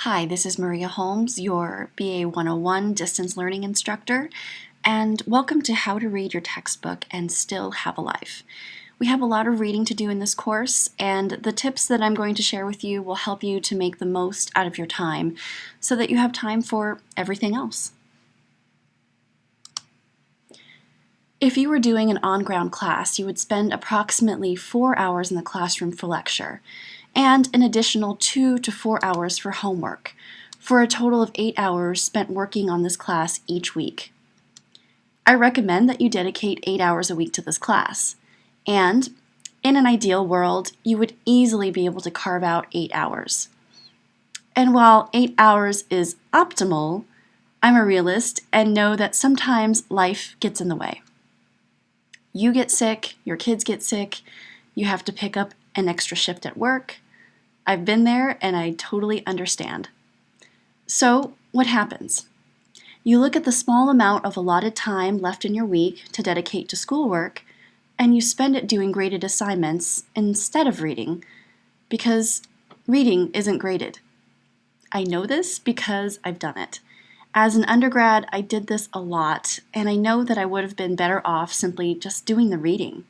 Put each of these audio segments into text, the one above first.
Hi, this is Maria Holmes, your BA 101 distance learning instructor, and welcome to How to Read Your Textbook and Still Have a Life. We have a lot of reading to do in this course, and the tips that I'm going to share with you will help you to make the most out of your time so that you have time for everything else. If you were doing an on-ground class, you would spend approximately 4 hours in the classroom for lecture, and an additional 2 to 4 hours for homework, for a total of 8 hours spent working on this class each week. I recommend that you dedicate 8 hours a week to this class, and in an ideal world, you would easily be able to carve out 8 hours. And while 8 hours is optimal, I'm a realist and know that sometimes life gets in the way. You get sick, your kids get sick, you have to pick up an extra shift at work. I've been there and I totally understand. So, what happens? You look at the small amount of allotted time left in your week to dedicate to schoolwork, and you spend it doing graded assignments instead of reading, because reading isn't graded. I know this because I've done it. As an undergrad, I did this a lot, and I know that I would have been better off simply just doing the reading.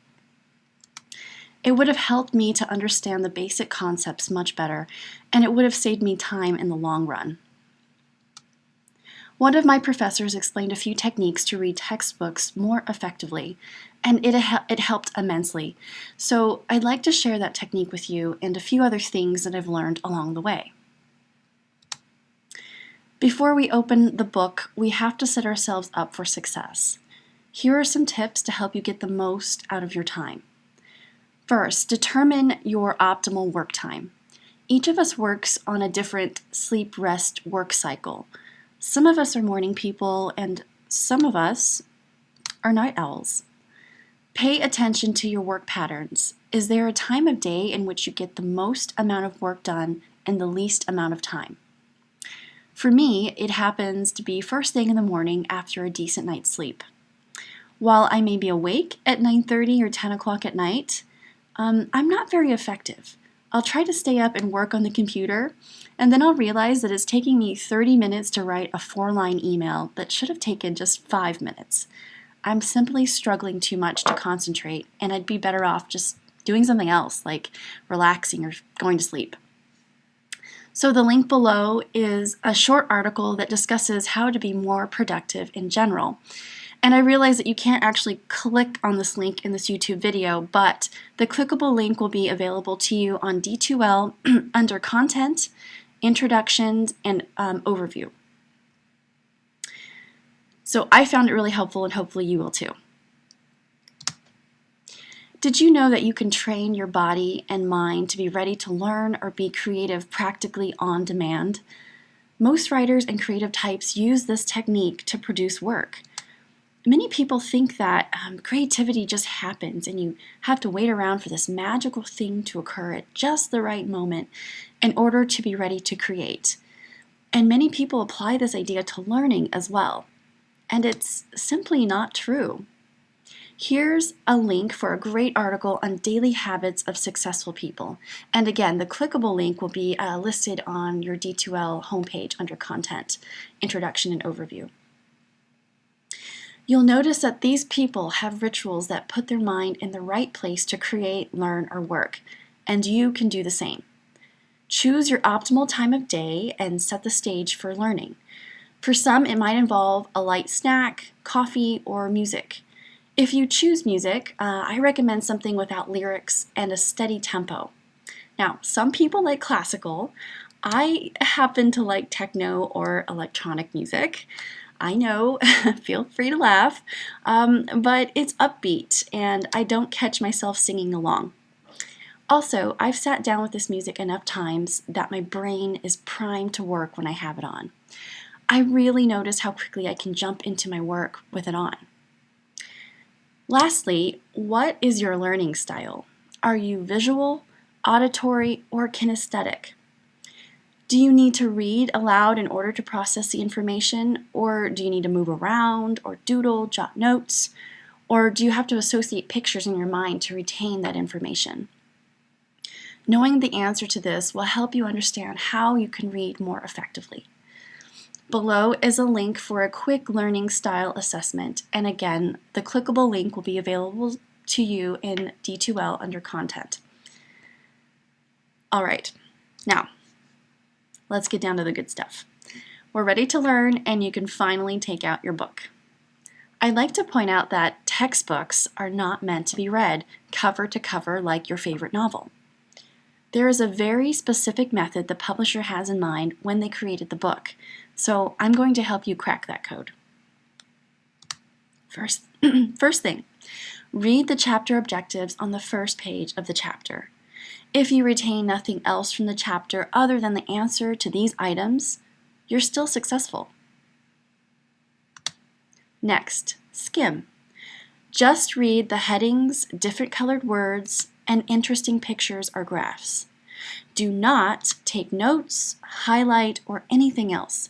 It would have helped me to understand the basic concepts much better, and it would have saved me time in the long run. One of my professors explained a few techniques to read textbooks more effectively, and it helped immensely. So I'd like to share that technique with you and a few other things that I've learned along the way. Before we open the book, we have to set ourselves up for success. Here are some tips to help you get the most out of your time. First, determine your optimal work time. Each of us works on a different sleep-rest work cycle. Some of us are morning people, and some of us are night owls. Pay attention to your work patterns. Is there a time of day in which you get the most amount of work done in the least amount of time? For me, it happens to be first thing in the morning after a decent night's sleep. While I may be awake at 9:30 or 10 o'clock at night, I'm not very effective. I'll try to stay up and work on the computer, and then I'll realize that it's taking me 30 minutes to write a 4-line email that should have taken just 5 minutes. I'm simply struggling too much to concentrate, and I'd be better off just doing something else, like relaxing or going to sleep. So the link below is a short article that discusses how to be more productive in general. And I realize that you can't actually click on this link in this YouTube video, but the clickable link will be available to you on D2L under Content, Introductions, and Overview. So I found it really helpful, and hopefully you will too. Did you know that you can train your body and mind to be ready to learn or be creative practically on demand? Most writers and creative types use this technique to produce work. Many people think that creativity just happens and you have to wait around for this magical thing to occur at just the right moment in order to be ready to create. And many people apply this idea to learning as well. And it's simply not true. Here's a link for a great article on daily habits of successful people. And again, the clickable link will be listed on your D2L homepage under Content, Introduction, and Overview. You'll notice that these people have rituals that put their mind in the right place to create, learn, or work, and you can do the same. Choose your optimal time of day and set the stage for learning. For some, it might involve a light snack, coffee, or music. If you choose music, I recommend something without lyrics and a steady tempo. Now, some people like classical. I happen to like techno or electronic music. I know, feel free to laugh, but it's upbeat and I don't catch myself singing along. Also, I've sat down with this music enough times that my brain is primed to work when I have it on. I really notice how quickly I can jump into my work with it on. Lastly, what is your learning style? Are you visual, auditory, or kinesthetic? Do you need to read aloud in order to process the information, or do you need to move around, or doodle, jot notes, or do you have to associate pictures in your mind to retain that information? Knowing the answer to this will help you understand how you can read more effectively. Below is a link for a quick learning style assessment, and again, the clickable link will be available to you in D2L under Content. All right, now let's get down to the good stuff. We're ready to learn, and you can finally take out your book. I'd like to point out that textbooks are not meant to be read cover to cover like your favorite novel. There is a very specific method the publisher has in mind when they created the book, so I'm going to help you crack that code. First thing, read the chapter objectives on the first page of the chapter. If you retain nothing else from the chapter other than the answer to these items, you're still successful. Next, skim. Just read the headings, different colored words, and interesting pictures or graphs. Do not take notes, highlight, or anything else.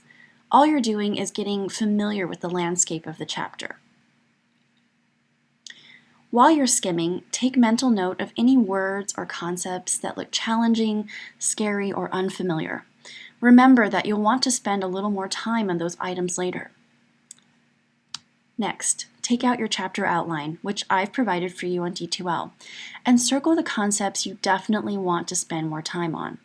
All you're doing is getting familiar with the landscape of the chapter. While you're skimming, take mental note of any words or concepts that look challenging, scary, or unfamiliar. Remember that you'll want to spend a little more time on those items later. Next, take out your chapter outline, which I've provided for you on D2L, and circle the concepts you definitely want to spend more time on.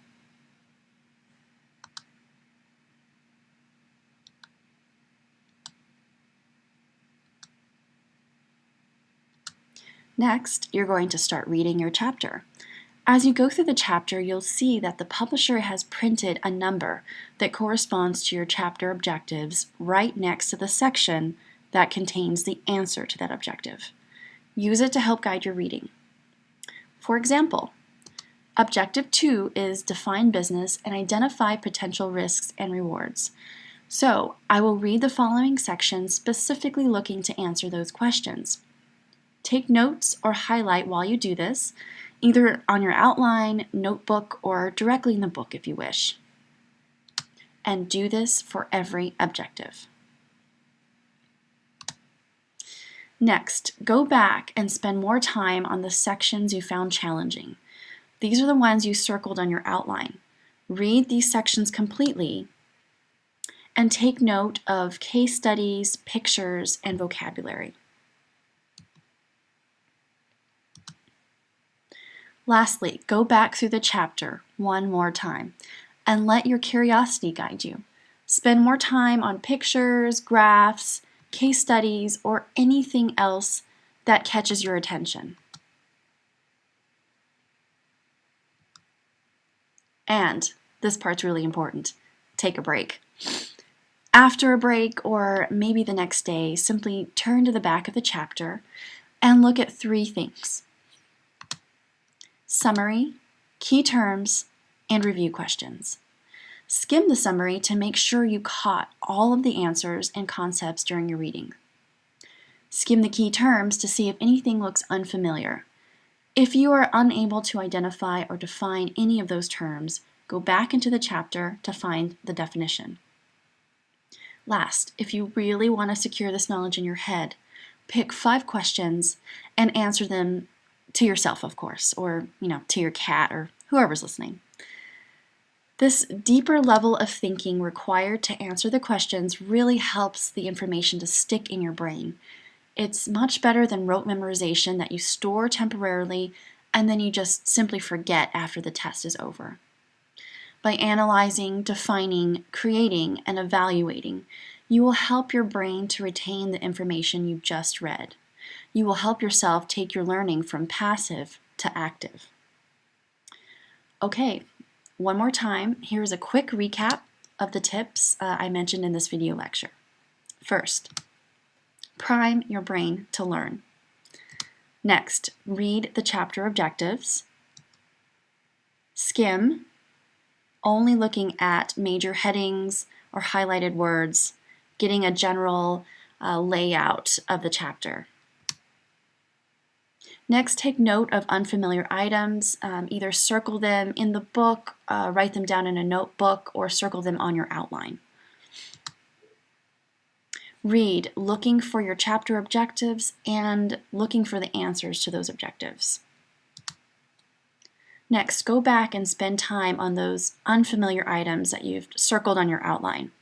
Next, you're going to start reading your chapter. As you go through the chapter, you'll see that the publisher has printed a number that corresponds to your chapter objectives right next to the section that contains the answer to that objective. Use it to help guide your reading. For example, Objective 2 is define business and identify potential risks and rewards. So I will read the following sections specifically looking to answer those questions. Take notes or highlight while you do this, either on your outline, notebook, or directly in the book if you wish. And do this for every objective. Next, go back and spend more time on the sections you found challenging. These are the ones you circled on your outline. Read these sections completely and take note of case studies, pictures, and vocabulary. Lastly, go back through the chapter one more time and let your curiosity guide you. Spend more time on pictures, graphs, case studies, or anything else that catches your attention. And this part's really important. Take a break. After a break, or maybe the next day, simply turn to the back of the chapter and look at 3 things: summary, key terms, and review questions. Skim the summary to make sure you caught all of the answers and concepts during your reading. Skim the key terms to see if anything looks unfamiliar. If you are unable to identify or define any of those terms, go back into the chapter to find the definition. Last, if you really want to secure this knowledge in your head, pick 5 questions and answer them to yourself, of course, or to your cat or whoever's listening. This deeper level of thinking required to answer the questions really helps the information to stick in your brain. It's much better than rote memorization that you store temporarily and then you just simply forget after the test is over. By analyzing, defining, creating, and evaluating, you will help your brain to retain the information you just read. You will help yourself take your learning from passive to active. Okay. One more time, here's a quick recap of the tips I mentioned in this video lecture. First, prime your brain to learn. Next, read the chapter objectives. Skim, only looking at major headings or highlighted words, getting a general layout of the chapter. Next, take note of unfamiliar items. Either circle them in the book, write them down in a notebook, or circle them on your outline. Read, looking for your chapter objectives and looking for the answers to those objectives. Next, go back and spend time on those unfamiliar items that you've circled on your outline.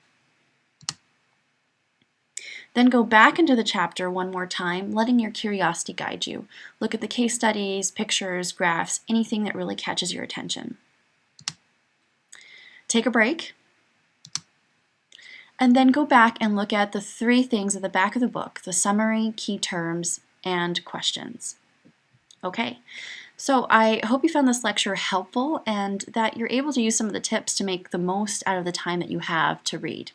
Then go back into the chapter one more time, letting your curiosity guide you. Look at the case studies, pictures, graphs, anything that really catches your attention. Take a break, and then go back and look at the 3 things at the back of the book: the summary, key terms, and questions. Okay, so I hope you found this lecture helpful and that you're able to use some of the tips to make the most out of the time that you have to read.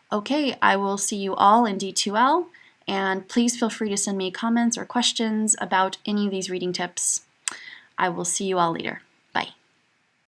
Okay, I will see you all in D2L, and please feel free to send me comments or questions about any of these reading tips. I will see you all later.